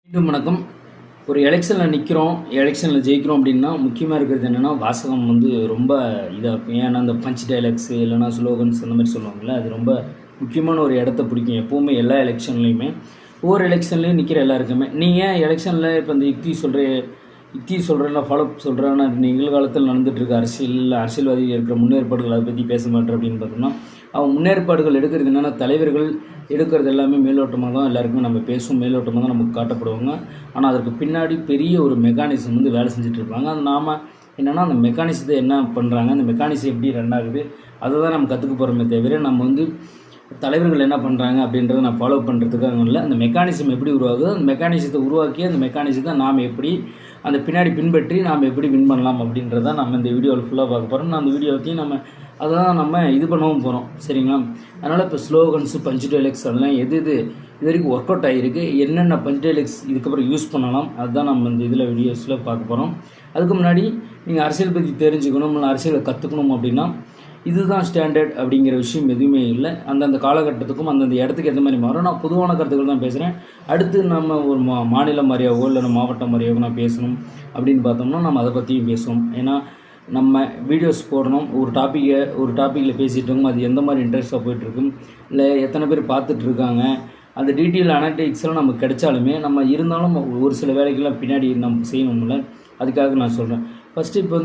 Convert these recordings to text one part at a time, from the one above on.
மீண்டும் வணக்கம். ஒரு எலெக்ஷனில் நிற்கிறோம், எலெக்ஷனில் ஜெயிக்கிறோம் அப்படின்னா முக்கியமாக இருக்கிறது என்னென்னா வாசகம் ரொம்ப இதாக இருக்கும். ஏன்னா அந்த பஞ்ச் டைலாக்ஸ் இல்லைனா ஸ்லோகன்ஸ் அந்த மாதிரி சொல்லுவாங்கள்ல, அது ரொம்ப முக்கியமான ஒரு இடத்த பிடிக்கும் எப்போவுமே எல்லா எலெக்ஷன்லேயுமே. ஒவ்வொரு எலெக்ஷன்லேயும் நிற்கிற எல்லாருக்குமே நீங்கள் எலெக்ஷனில் இப்போ இந்த யுக்தி சொல்கிறேன்னா ஃபாலோ சொல்கிறேன்னா நிகழ்காலத்தில் நடந்துகிட்ருக்க அரசியல்வாதிகள் இருக்கிற முன்னேற்பாடுகள் அதை பற்றி பேச மாட்டேன் அப்படின்னு பார்த்தோம்னா, அவங்க முன்னேற்பாடுகள் எடுக்கிறது என்னென்னா தலைவர்கள் எடுக்கிறது எல்லாமே மேலோட்டமாக தான் எல்லாருக்குமே நம்ம பேசுவோம், மேலோட்டமாக தான் நமக்கு காட்டப்படுவாங்க. ஆனால் அதற்கு பின்னாடி பெரிய ஒரு மெக்கானிசம் வேலை செஞ்சுட்ருப்பாங்க. அது நாம் என்னென்னா அந்த மெக்கானிசத்தை என்ன பண்ணுறாங்க, அந்த மெக்கானிசம் எப்படி ரன் ஆகுது அதை தான் நம்ம கற்றுக்க போகிறோமே தவிர நம்ம தலைவர்கள் என்ன பண்ணுறாங்க அப்படின்றத நான் ஃபாலோ பண்ணுறதுக்காக இல்லை. அந்த மெக்கானிசம் எப்படி உருவாகுது, அந்த மெக்கானிசத்தை உருவாக்கி அந்த மெக்கானிசத்தை நாம் எப்படி அந்த பின்னாடி பின்பற்றி நாம் எப்படி வின் பண்ணலாம் அப்படின்றத நம்ம இந்த வீடியோவில் ஃபுல்லாக பார்க்க போகிறோம். அந்த வீடியோத்தையும் நம்ம இது பண்ணவும் போகிறோம், சரிங்களா? அதனால் இப்போ ஸ்லோகன்ஸு பஞ்ச் டைலாக்ஸ் அதெல்லாம் எது இது வரைக்கும் ஒர்க் அவுட் ஆகிருக்கு, என்னென்ன பஞ்ச் டைலாக்ஸ் இதுக்கப்புறம் யூஸ் பண்ணலாம், அதுதான் நம்ம இந்த இதில் வீடியோஸில் பார்க்க போகிறோம். அதுக்கு முன்னாடி நீங்கள் அரசியல் பற்றி தெரிஞ்சுக்கணும், இல்லை அரசியலை கற்றுக்கணும் அப்படின்னா இதுதான் ஸ்டாண்டர்ட் அப்படிங்கிற விஷயம் எதுவுமே இல்லை. அந்தந்த காலகட்டத்துக்கும் அந்தந்த இடத்துக்கு எந்த மாதிரி மாறும். நான் பொதுவான கருத்துக்கள் தான் பேசுகிறேன். அடுத்து நம்ம ஒரு மாநிலம் மாதிரியாவோ இல்லை மாவட்டம் மாதிரியாவோ நான் பேசணும் அப்படின்னு பார்த்தோம்னா நம்ம அதை பற்றியும் பேசுவோம். ஏன்னா நம்ம வீடியோஸ் போடணும், ஒரு டாப்பிக்கில் பேசிகிட்டு இருக்கோம், அது எந்த மாதிரி இன்ட்ரெஸ்ட்டாக போயிட்டுருக்கும், இல்லை எத்தனை பேர் பார்த்துட்ருக்காங்க, அந்த டீட்டெயில் அனலிட்டிக்ஸ்லாம் நமக்கு கிடைச்சாலுமே நம்ம இருந்தாலும் ஒரு சில வேலைகள்லாம் பின்னாடி நம்ம செய்யணும்ல, அதுக்காக நான் சொல்கிறேன். ஃபஸ்ட்டு இப்போ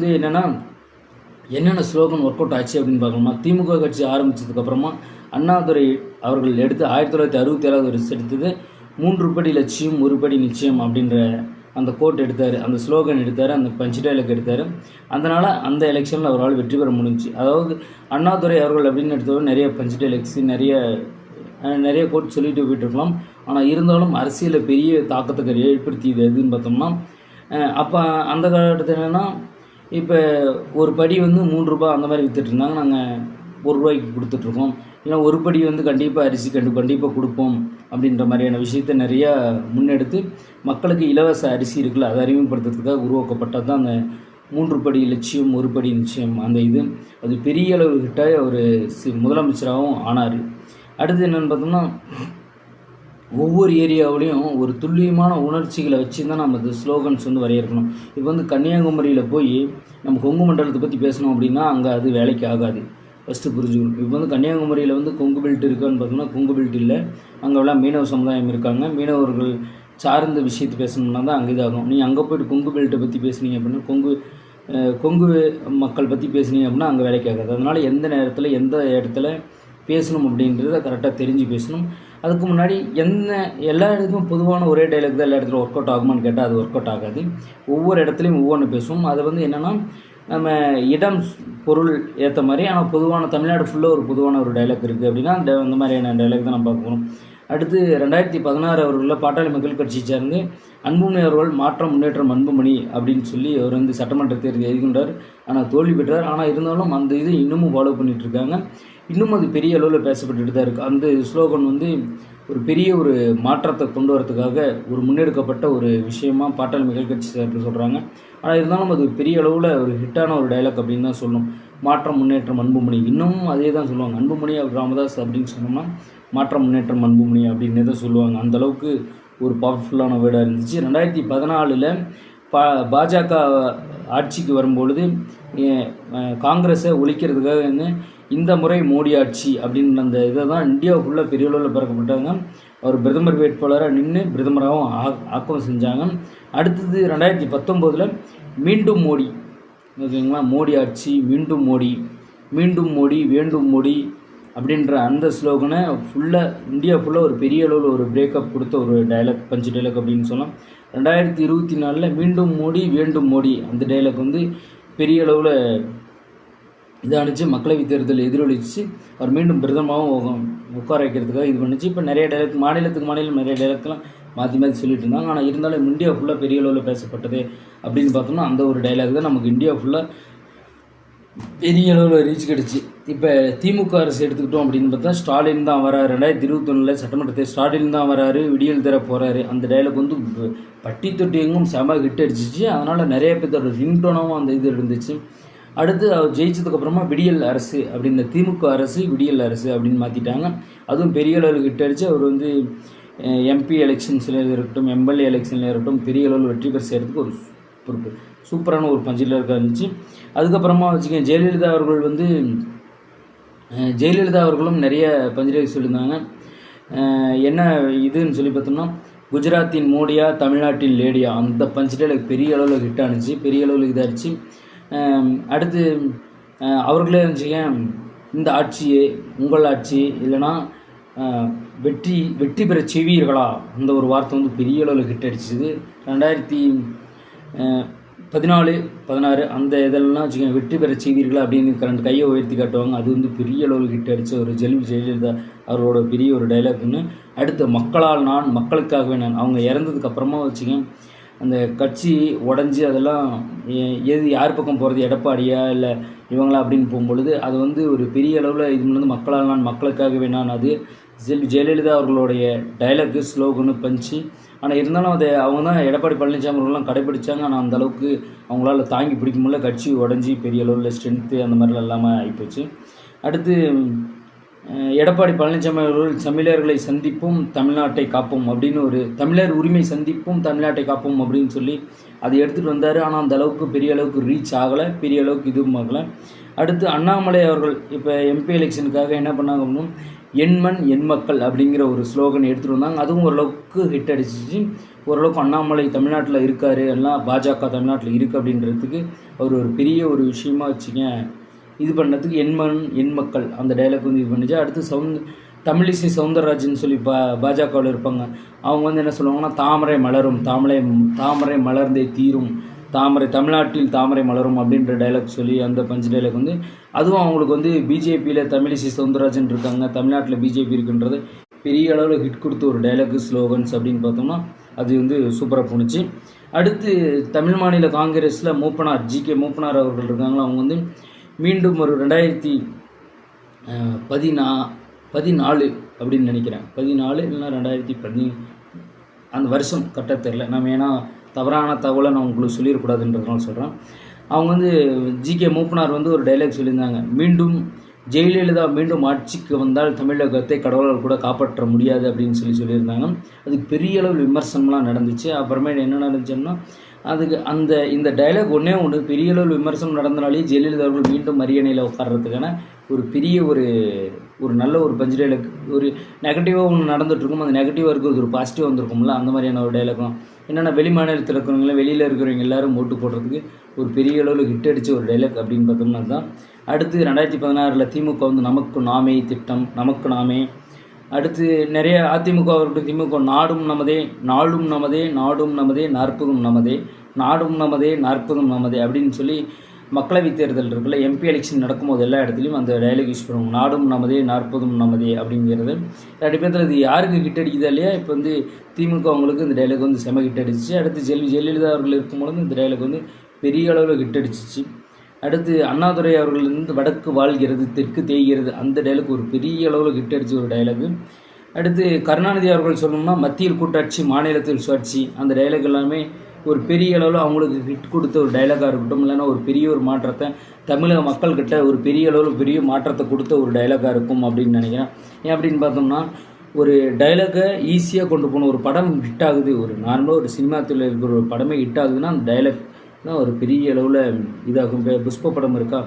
என்னென்ன ஸ்லோகன் ஒர்க் அவுட் ஆச்சு அப்படின்னு பார்க்கணுமா? திமுக கட்சி ஆரம்பித்ததுக்கப்புறமா அண்ணாதுரை அவர்கள் எடுத்து 1967 வருஷம் எடுத்தது 3 படி லட்சியம் 1 படி நிச்சயம் அப்படின்ற அந்த கோட் எடுத்தார், அந்த ஸ்லோகன் எடுத்தார், அந்த பஞ்ச் டைலாக் எடுத்தார். அதனால் அந்த எலெக்ஷனில் அவரால் வெற்றி பெற முடிஞ்சிச்சு. அதாவது அண்ணாதுரை அவர்கள் அப்படின்னு எடுத்தவர் நிறைய பஞ்ச் டைலாக்ஸ் நிறைய கோட் சொல்லிட்டு போயிட்டுருக்கலாம். ஆனால் இருந்தாலும் அரசியலில் பெரிய தாக்கத்தை ஏற்படுத்தியது எதுன்னு பார்த்தோம்னா, அப்போ அந்த காலகட்டத்தில் என்னென்னா இப்போ ஒரு படி 3 ரூபா அந்த மாதிரி விற்றுட்ருந்தாங்க, நாங்கள் 1 ரூபாய்க்கு கொடுத்துட்ருக்கோம், இல்லை ஒரு படி கண்டிப்பாக அரிசி கண்டிப்பாக கொடுப்போம் அப்படின்ற மாதிரியான விஷயத்தை நிறையா முன்னெடுத்து மக்களுக்கு இலவச அரிசி இருக்குல்ல அதை அறிமுகப்படுத்துறதுக்காக உருவாக்கப்பட்டது தான் அந்த 3 படி லட்சியம் 1 படி நிச்சயம். அந்த அது பெரிய அளவு கிட்ட ஒரு முதலமைச்சராகவும் ஆனார். அடுத்து என்னென்னு பார்த்தோம்னா, ஒவ்வொரு ஏரியாவிலையும் ஒரு துல்லியமான உணர்ச்சிகளை வச்சு தான் நம்ம இந்த ஸ்லோகன்ஸ் வரையறுக்கணும். இப்போ கன்னியாகுமரியில் போய் நம்ம கொங்கு மண்டலத்தை பற்றி பேசணும் அப்படின்னா அங்கே அது வேலைக்கு ஆகாது, ஃபஸ்ட்டு புரிஞ்சுக்கணும். இப்போ கன்னியாகுமரியில் கொங்கு பெல்ட் இருக்கான்னு பார்த்தோம்னா கொங்கு பெல்ட் இல்லை, அங்கெல்லாம் மீனவ சமுதாயம் இருக்காங்க. மீனவர்கள் சார்ந்த விஷயத்தை பேசணும்னா தான் அங்கே இதாகும். நீங்கள் அங்கே போய்ட்டு கொங்கு பெல்ட்டை பற்றி பேசுனீங்க அப்படின்னா கொங்கு மக்கள் பற்றி பேசுனீங்க அப்படின்னா அங்கே வேலைக்கு ஆகாது. அதனால் எந்த நேரத்தில் எந்த இடத்துல பேசணும் அப்படின்றத கரெக்டாக தெரிஞ்சு பேசணும். அதுக்கு முன்னாடி எல்லா இடத்துக்கும் பொதுவான ஒரே டைலாக் தான் எல்லா இடத்துல ஒர்க் அவுட் ஆகுமான்னு கேட்டால் அது ஒர்க் அவுட் ஆகாது. ஒவ்வொரு இடத்துலையும் ஒவ்வொன்று பேசுவோம். அது என்னென்னா நம்ம இடம் பொருள் ஏற்ற மாதிரி, ஆனால் பொதுவான தமிழ்நாடு ஃபுல்லாக ஒரு பொதுவான ஒரு டைலாக் இருக்குது அப்படின்னா அந்த மாதிரியான டைலாக் தான் நம்ம பார்க்கணும். அடுத்து 2016 அவர்களில் பாட்டாளி மக்கள் கட்சி சேர்ந்து அன்புமணி அவர்கள் மாற்றம் முன்னேற்றம் அன்புமணி அப்படின்னு சொல்லி அவர் சட்டமன்ற தேர்தல் எதிர்கொண்டார், ஆனால் தோல்வி பெற்றார். ஆனால் இருந்தாலும் அந்த இன்னமும் ஃபாலோ பண்ணிகிட்ருக்காங்க. இன்னும் அது பெரிய அளவில் பேசப்பட்டுட்டு தான் இருக்குது. அந்த ஸ்லோகன் ஒரு பெரிய ஒரு மாற்றத்தை கொண்டு வரதுக்காக ஒரு முன்னெடுக்கப்பட்ட ஒரு விஷயமாக பாட்டாளி மக்கள் கட்சி சார்பில் சொல்கிறாங்க. ஆனால் இருந்தாலும் அது பெரிய அளவில் ஒரு ஹிட்டான ஒரு டைலாக் அப்படின்னு தான் சொல்லணும். மாற்றம் முன்னேற்றம் அன்புமணி, இன்னமும் அதே தான் சொல்லுவாங்க. அன்புமணி ராமதாஸ் அப்படின்னு சொன்னோம்னா மாற்றம் முன்னேற்றம் அன்புமணி அப்படின்னு தான் சொல்லுவாங்க. அந்தளவுக்கு ஒரு பவர்ஃபுல்லான வேர்டாக இருந்துச்சு. 2014 பாஜக ஆட்சிக்கு வரும்பொழுது காங்கிரஸை ஒழிக்கிறதுக்காக இந்த முறை மோடி ஆட்சி அப்படின்னு அந்த இதை தான் இந்தியா ஃபுல்லாக பெரிய அளவில் பறக்கப்பட்டாங்க. அவர் பிரதமர் வேட்பாளராக நின்று பிரதமராகவும் ஆக்கம் செஞ்சாங்க. அடுத்தது 2019 மீண்டும் மோடி, ஓகேங்களா? மோடி ஆட்சி மீண்டும் மோடி வேண்டும் மோடி அப்படின்ற அந்த ஸ்லோகனை இந்தியா ஃபுல்லாக ஒரு பெரிய அளவில் ஒரு பிரேக்கப் கொடுத்த ஒரு டைலாக் பஞ்ச் டைலாக் அப்படின்னு சொல்லலாம். 2024 மீண்டும் மோடி வேண்டும் மோடி அந்த டைலாக் பெரிய அளவில் இதானிச்சு, மக்களவைத் தேர்தல் எதிரொலிச்சு அவர் மீண்டும் பிரதமராகவும் உட்கார வைக்கிறதுக்காக இது பண்ணிச்சு. இப்போ நிறைய டைலாக் மாநிலத்துக்கு மாநிலம் நிறைய டைலாக்லாம் மாற்றி சொல்லிட்டு இருந்தாங்க. ஆனால் இருந்தாலும் இந்தியா ஃபுல்லாக பெரிய அளவில் பேசப்பட்டது அப்படின்னு பார்த்தோம்னா அந்த ஒரு டைலாக் தான் நமக்கு இந்தியா ஃபுல்லாக பெரிய அளவில் ரீச் கிடச்சி. இப்போ திமுக அரசு எடுத்துக்கிட்டோம் அப்படின்னு பார்த்தா ஸ்டாலின் தான் வராரு. 2021 சட்டமன்றத்தில் ஸ்டாலின் தான் வராரு, விடியல் தர போகிறாரு. அந்த டைலாக் பட்டி தொட்டி எங்கும் செம ஹிட் அடிச்சிச்சு. அதனால் நிறைய பேர்த்தோட ரிங்டோனாகவும் அந்த இது இருந்துச்சு. அடுத்து அவர் ஜெயிச்சதுக்கப்புறமா விடியல் அரசு அப்படின்னு திமுக அரசு விடியல் அரசு அப்படின்னு மாற்றிட்டாங்க. அதுவும் பெரிய அளவில் ஹிட் அடிச்சு அவர் எம்பி எலெக்ஷன்ஸில் இருக்கட்டும், எம்எல்ஏ எலெக்ஷனில் இருக்கட்டும் பெரிய அளவில் வெற்றி பெற செய்கிறதுக்கு ஒரு சூப்பரான ஒரு பஞ்சில் இருந்துச்சு. அதுக்கப்புறமா வச்சுக்கேன் ஜெயலலிதா அவர்களும் நிறைய பஞ்சில் சொல்லியிருந்தாங்க. என்ன இதுன்னு சொல்லி பார்த்தோம்னா, குஜராத்தின் மோடியா தமிழ்நாட்டின் லேடியா, அந்த பஞ்சில் பெரிய அளவில் ஹிட் ஆனிச்சு, பெரிய அளவில் இதாகிடுச்சு. அடுத்து அவர்களே வச்சுக்கேன், இந்த ஆட்சியே உங்கள் ஆட்சி இல்லைன்னா வெற்றி பெற செய்வீர்களா, அந்த ஒரு வார்த்தை வந்து பெரிய அளவில் ஹிட் அடிச்சிது. 2014-16 அந்த இதெல்லாம் வச்சுக்கோங்க, வெற்றி பெற செய்வீர்களா அப்படின்னு 2 கையை உயர்த்தி காட்டுவாங்க. அது வந்து பெரிய அளவில் ஹிட் அடித்த ஒரு ஜெயலலிதா அவரோட பெரிய ஒரு டைலாக்னு. அடுத்து மக்களால் நான் மக்களுக்காகவே நான், அவங்க இறந்ததுக்கு அப்புறமா வச்சுக்கோங்க அந்த கட்சி உடஞ்சி அதெல்லாம் யார் பக்கம் போகிறது, எடப்பாடியா இல்லை இவங்களா அப்படின்னு போகும்பொழுது அது வந்து ஒரு பெரிய அளவில் இது வந்து மக்களால் நான் மக்களுக்காகவே நான், அது ஜெயலலிதா அவர்களுடைய டைலாக்கு ஸ்லோகனு பஞ்சு. ஆனால் இருந்தாலும் அதை அவங்க தான் எடப்பாடி பழனிசாமி அவர்கள்லாம் கடைப்பிடிச்சாங்க. ஆனால் அந்தளவுக்கு அவங்களால தாங்கி பிடிக்க முடியல, கட்சி உடஞ்சி பெரிய அளவில் ஸ்ட்ரென்த்து அந்த மாதிரிலாம் இல்லாமல் ஆகிப்போச்சு. அடுத்து எடப்பாடி பழனிசாமி அவர்கள் தமிழர்களை சந்திப்போம் தமிழ்நாட்டை காப்போம் அப்படின்னு ஒரு தமிழர் உரிமை சந்திப்போம் தமிழ்நாட்டை காப்போம் அப்படின்னு சொல்லி அதை எடுத்துகிட்டு வந்தார். ஆனால் அந்த அளவுக்கு பெரிய அளவுக்கு ரீச் ஆகலை, பெரிய அளவுக்கு இதுவும் ஆகலை. அடுத்து அண்ணாமலை அவர்கள் இப்போ எம்பி எலெக்ஷனுக்காக என்ன பண்ணாங்க அப்படின்னா, எண்மண் எண் மக்கள் அப்படிங்கிற ஒரு ஸ்லோகன் எடுத்துகிட்டு வந்தாங்க. அதுவும் ஓரளவுக்கு ஹிட் அடிச்சிச்சு. ஓரளவுக்கு அண்ணாமலை தமிழ்நாட்டில் இருக்கார், எல்லாம் பாஜக தமிழ்நாட்டில் இருக்குது அப்படின்றதுக்கு அவர் ஒரு பெரிய ஒரு விஷயமா வச்சுக்கேன் இது பண்ணுறதுக்கு எண்மண் எண் மக்கள் அந்த டைலாக் வந்து இது பண்ணிச்சு. அடுத்து தமிழிசை சவுந்தரராஜன் சொல்லி பாஜகவில் இருப்பாங்க. அவங்க வந்து என்ன சொல்லுவாங்கன்னா, தாமரை மலரும் தாமரை மலர்ந்தே தீரும், தமிழ்நாட்டில் தாமரை மலரும் அப்படின்ற டைலாக் சொல்லி அந்த பஞ்சு டைலாக் வந்து அதுவும் அவங்களுக்கு வந்து பிஜேபியில் தமிழிசை சவுந்தரராஜன் இருக்காங்க, தமிழ்நாட்டில் பிஜேபி இருக்குன்றது பெரிய அளவில் ஹிட் கொடுத்த ஒரு டைலாக்கு ஸ்லோகன்ஸ் அப்படின்னு பார்த்தோம்னா அது வந்து சூப்பராக போணுச்சு. அடுத்து தமிழ் மாநில காங்கிரஸில் ஜிகே மூப்பனார் அவர்கள் இருக்காங்களா, அவங்க வந்து மீண்டும் ஒரு 2014 அப்படின்னு நினைக்கிறேன், 14 இல்லைன்னா 2010 அந்த வருஷம் கரெக்டாக தெரில, நம்ம ஏன்னா தவறான தகவலை நான் உங்களுக்கு சொல்லிடக்கூடாதுன்றதுனால சொல்கிறேன். அவங்க வந்து ஜிகே மூப்பனார் வந்து ஒரு டைலாக் சொல்லியிருந்தாங்க, ஜெயலலிதா மீண்டும் ஆட்சிக்கு வந்தால் தமிழகத்தை கடவுளால் கூட காப்பாற்ற முடியாது அப்படின்னு சொல்லியிருந்தாங்க. அதுக்கு பெரிய அளவு விமர்சனம்லாம் நடந்துச்சு. அப்புறமேட்டு என்ன நடந்துச்சுன்னா, இந்த டைலாக் ஒன்று பெரிய அளவு விமர்சனம் நடந்தனாலே ஜெயலலிதா அவர்கள் மீண்டும் அரியணையில் உட்கார்றதுக்கான ஒரு பெரிய ஒரு நல்ல ஒரு பஞ்சு டைலாக். ஒரு நெகட்டிவாக ஒன்று நடந்துகிட்ருக்கும், அந்த நெகட்டிவாக இருக்கிறது ஒரு பாசிட்டிவாக வந்திருக்கும்ல, அந்த மாதிரியான ஒரு டைலாக்கும். என்னென்னா, வெளி மாநிலத்தில் இருக்கிறவங்கள வெளியில் இருக்கிறவங்க எல்லோரும் ஓட்டு போடுறதுக்கு ஒரு பெரிய அளவில் ஹிட் அடித்த ஒரு டைலாக் அப்படின்னு பார்த்தோம்னா தான். அடுத்து 2016 திமுக வந்து நமக்கு நாமே திட்டம், நமக்கு நாமே. அடுத்து நிறைய அதிமுக அவர்கள் திமுக நாடும் நமதே நாடும் நமதே நாடும் நமதே நாற்பதும் நமதே நாடும் நமதே நாற்பதும் நமதே அப்படின்னு சொல்லி மக்களவைத் தேர்தல் இருக்குல்ல, எம்பி எலெக்ஷன் நடக்கும்போது எல்லா இடத்துலையும் அந்த டைலாக் யூஸ் பண்ணுவோம், நாடும் நமதே நாற்பதும் நமதே அப்படிங்கிறது. 2 பேர்த்தில் இது யாருக்கு ஹிட் அடிக்குதா இல்லையா, இப்போ வந்து திமுக அவங்களுக்கு இந்த டைலாக் வந்து செம ஹிட் அடிச்சிச்சு. அடுத்து ஜெயலலிதா அவர்கள் இருக்கும்பொழுது இந்த டைலாக் வந்து பெரிய அளவில் ஹிட் அடிச்சிச்சு. அடுத்து அண்ணாதுரை அவர்கள் வந்து வடக்கு வாழ்கிறது தெற்கு தேய்கிறது, அந்த டைலாக் ஒரு பெரிய அளவில் ஹிட் அடித்த ஒரு டைலாகு. அடுத்து கருணாநிதி அவர்கள் சொல்லணும்னா, மத்தியில் கூட்டாட்சி மாநிலத்தில் சுழற்சி, அந்த டைலாக் எல்லாமே ஒரு பெரிய அளவில் அவங்களுக்கு ஹிட் கொடுத்த ஒரு டைலாகாக இருக்கட்டும், இல்லைன்னா ஒரு பெரிய ஒரு மாற்றத்தை தமிழக மக்கள்கிட்ட ஒரு பெரிய அளவில் பெரிய மாற்றத்தை கொடுத்த ஒரு டைலாகாக இருக்கும் அப்படின்னு நினைக்கிறேன். ஏன் அப்படின்னு பார்த்தோம்னா, ஒரு டைலாக்கை ஈஸியாக கொண்டு போகணும். ஒரு படம் ஹிட் ஆகுது, ஒரு நார்மலாக ஒரு சினிமா துறையில் இருக்கிற ஒரு படமே ஹிட் ஆகுதுன்னா அந்த டைலாக் தான் ஒரு பெரிய அளவில் இதாகும். புஷ்ப படம் இருக்கா,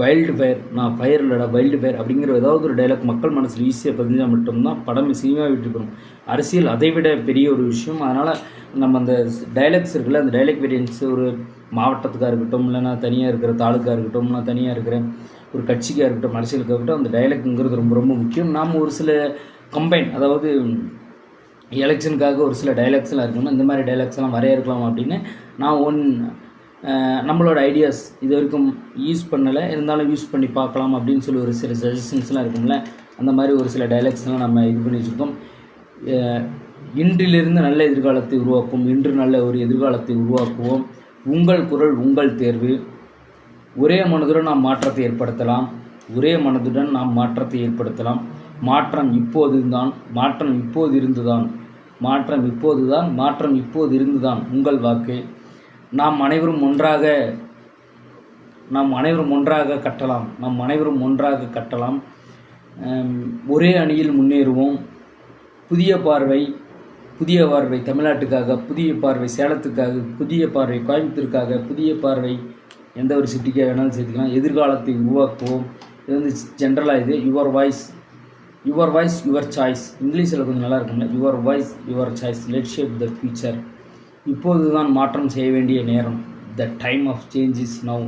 வைல்டு ஃபயர், நான் ஃபயர் இல்லைடா வைல்டு ஃபயர் அப்படிங்கிற ஏதாவது ஒரு டைலாக் மக்கள் மனசில் ஈஸியாக பதிஞ்சால் மட்டும்தான் படம் சினிமா விட்டு போகும். அரசியல் அதை விட பெரிய ஒரு விஷயம். அதனால் நம்ம அந்த டைலாக்ஸ் இருக்குல்ல, அந்த டைலாக் வேரியன்ஸ் ஒரு மாவட்டத்துக்காக இருக்கட்டும், இல்லைனா தனியாக இருக்கிற தாலுக்காக இருக்கட்டும், நான் தனியாக இருக்கிற ஒரு கட்சிக்காக இருக்கட்டும், அரசியலுக்காக இருக்கட்டும், அந்த டைலாக்ங்கிறது ரொம்ப ரொம்ப முக்கியம். நாம் ஒரு சில கம்பைன், அதாவது எலெக்ஷனுக்காக ஒரு சில டைலாக்ஸ்லாம் இருக்கணும், இந்த மாதிரி டைலாக்ஸ்லாம் வரையறுக்கலாம் அப்படின்னு நான் நம்மளோட ஐடியாஸ் இது வரைக்கும் யூஸ் பண்ணலை, இருந்தாலும் யூஸ் பண்ணி பார்க்கலாம் அப்படின்னு சொல்லி ஒரு சில சஜஷன்ஸ்லாம் இருக்கும்ல, அந்த மாதிரி ஒரு சில டைலாக்ஸ்லாம் நம்ம இது பண்ணி வச்சுருக்கோம். இன்றிலிருந்து நல்ல எதிர்காலத்தை உருவாக்கும், இன்று நல்ல ஒரு எதிர்காலத்தை உருவாக்குவோம், உங்கள் குரல் உங்கள் தேர்வு, ஒரே மனதுடன் நாம் மாற்றத்தை ஏற்படுத்தலாம், ஒரே மனதுடன் நாம் மாற்றத்தை ஏற்படுத்தலாம், மாற்றம் இப்போதுதான், மாற்றம் இப்போது இருந்துதான், மாற்றம் இப்போதுதான், மாற்றம் இப்போது இருந்துதான், உங்கள் வாக்கு, நாம் அனைவரும் ஒன்றாக கட்டலாம், ஒரே அணியில் முன்னேறுவோம், புதிய பார்வை புதிய பார்வை தமிழ்நாட்டுக்காக, புதிய பார்வை சேலத்துக்காக, புதிய பார்வை கோயம்புத்தூருக்காக, புதிய பார்வை எந்த ஒரு சிட்டிக்காக வேணாலும் சேர்த்துக்கலாம். எதிர்காலத்தை உருவாக்குவோம். இது வந்து ஜென்ரலாக இது யுவர் வாய்ஸ் யுவர் சாய்ஸ். இங்கிலீஷில் கொஞ்சம் நல்லா இருக்கும்ல. Your voice your choice, let shape the future. இப்போது தான் மாற்றம் செய்ய வேண்டிய நேரம். The time of change is now.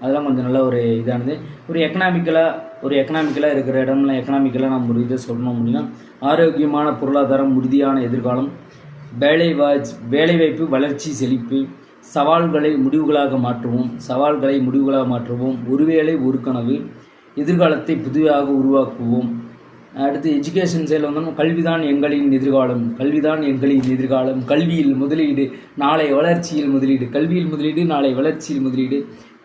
அதெல்லாம் கொஞ்சம் நல்ல ஒரு இதானது. ஒரு எக்கனாமிக்கலாக இருக்கிற இடம்லாம் எக்கனாமிக்கலாக நம்ம ஒரு இதை சொல்லணும் அப்படின்னா, ஆரோக்கியமான பொருளாதாரம், உறுதியான எதிர்காலம், வேலைவாய்ப்பு, வளர்ச்சி, செழிப்பு, சவால்களை முடிவுகளாக மாற்றுவோம். ஒருவேளை ஒரு கனவு, எதிர்காலத்தை புதிதாக உருவாக்குவோம். அடுத்து எஜுகேஷன் சைடில் வந்தோம்னா, கல்விதான் எங்களின் எதிர்காலம். கல்வியில் முதலீடு, நாளை வளர்ச்சியில் முதலீடு.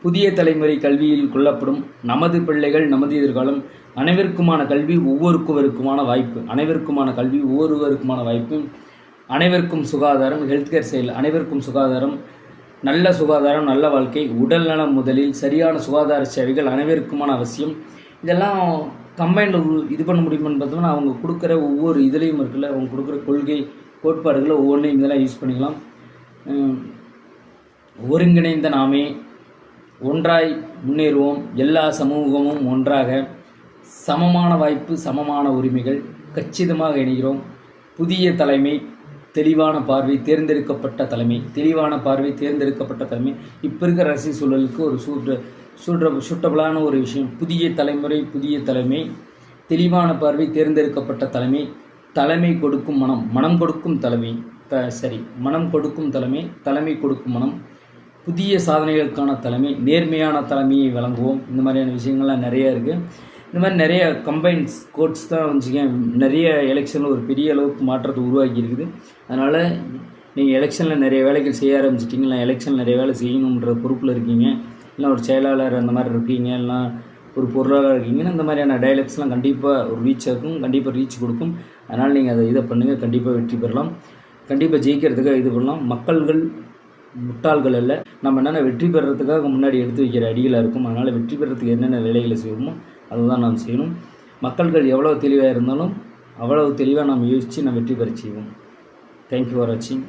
புதிய தலைமுறை கல்வியில் கொள்ளப்படும். நமது பிள்ளைகள் நமது எதிர்காலம். அனைவருக்குமான கல்வி ஒவ்வொருவருக்குமான வாய்ப்பு. அனைவருக்கும் சுகாதாரம், ஹெல்த் கேர் சைடில் அனைவருக்கும் சுகாதாரம், நல்ல சுகாதாரம், நல்ல வாழ்க்கை, உடல் நலம் முதலில், சரியான சுகாதார சேவைகள் அனைவருக்குமான அவசியம். இதெல்லாம் கம்பைனில் இது பண்ண முடியுமான்னு பார்த்தோம்னா, அவங்க கொடுக்குற ஒவ்வொரு இதுலேயும் இருக்குல்ல, அவங்க கொடுக்குற கொள்கை கோட்பாடுகளை ஒவ்வொன்றையும் இதெல்லாம் யூஸ் பண்ணிக்கலாம். ஒருங்கிணைந்த நாமே ஒன்றாய் முன்னேறுவோம். எல்லா சமூகமும் ஒன்றாக, சமமான வாய்ப்பு, சமமான உரிமைகள், கச்சிதமாக இணைகிறோம். புதிய தலைமை, தெளிவான பார்வை, தேர்ந்தெடுக்கப்பட்ட தலைமை. இப்போ இருக்கிற அரசியல் சூழலுக்கு ஒரு சூட்டபிளான ஒரு விஷயம். புதிய தலைமுறை, புதிய தலைமை, தெளிவான பார்வை, தேர்ந்தெடுக்கப்பட்ட தலைமை, தலைமை கொடுக்கும் மனம் கொடுக்கும் தலைமை, தலைமை கொடுக்கும் மனம், புதிய சாதனைகளுக்கான தலைமை, நேர்மையான தலைமையை வழங்குவோம். இந்த மாதிரியான விஷயங்கள்லாம் நிறையா இருக்குது. இந்த மாதிரி நிறைய கம்பைன்ஸ் கோட்ஸ் தான் வச்சுக்கேன் நிறைய எலெக்ஷனில் ஒரு பெரிய அளவுக்கு மாற்றத்தை உருவாக்கி இருக்குது. அதனால் நீங்கள் எலெக்ஷனில் நிறைய வேலைகள் செய்ய ஆரம்பிச்சிட்டிங்க, இல்லை எலெக்ஷனில் நிறைய வேலை செய்யணுன்ற பொறுப்பில் இருக்கீங்க, இல்லை ஒரு செயலாளர் அந்த மாதிரி இருக்கீங்க, இல்லை ஒரு பொருளாளர் இருக்கீங்கன்னா, இந்த மாதிரியான டைலாக்ஸ்லாம் கண்டிப்பாக ஒரு ரீச் ஆகும், கண்டிப்பாக ரீச் கொடுக்கும். அதனால் நீங்கள் அதை இதை பண்ணுங்கள், கண்டிப்பாக வெற்றி பெறலாம், கண்டிப்பாக ஜெயிக்கிறதுக்காக இது பண்ணலாம். மக்கள்கள் முட்டாள்கள் அல்ல. நம்ம என்னென்ன வெற்றி பெறுறதுக்காக முன்னாடி எடுத்து வைக்கிற அடிகளாக இருக்கும். அதனால் வெற்றி பெறத்துக்கு என்னென்ன வேலைகளை செய்வோமோ அதுதான் நாம் செய்யணும். மக்கள்கள் எவ்வளோ தெளிவாக இருந்தாலும் அவ்வளவு தெளிவாக நாம் யோசித்து நம்ம வெற்றி பெற செய்வோம். தேங்க்யூ ஃபார் வாட்சிங்.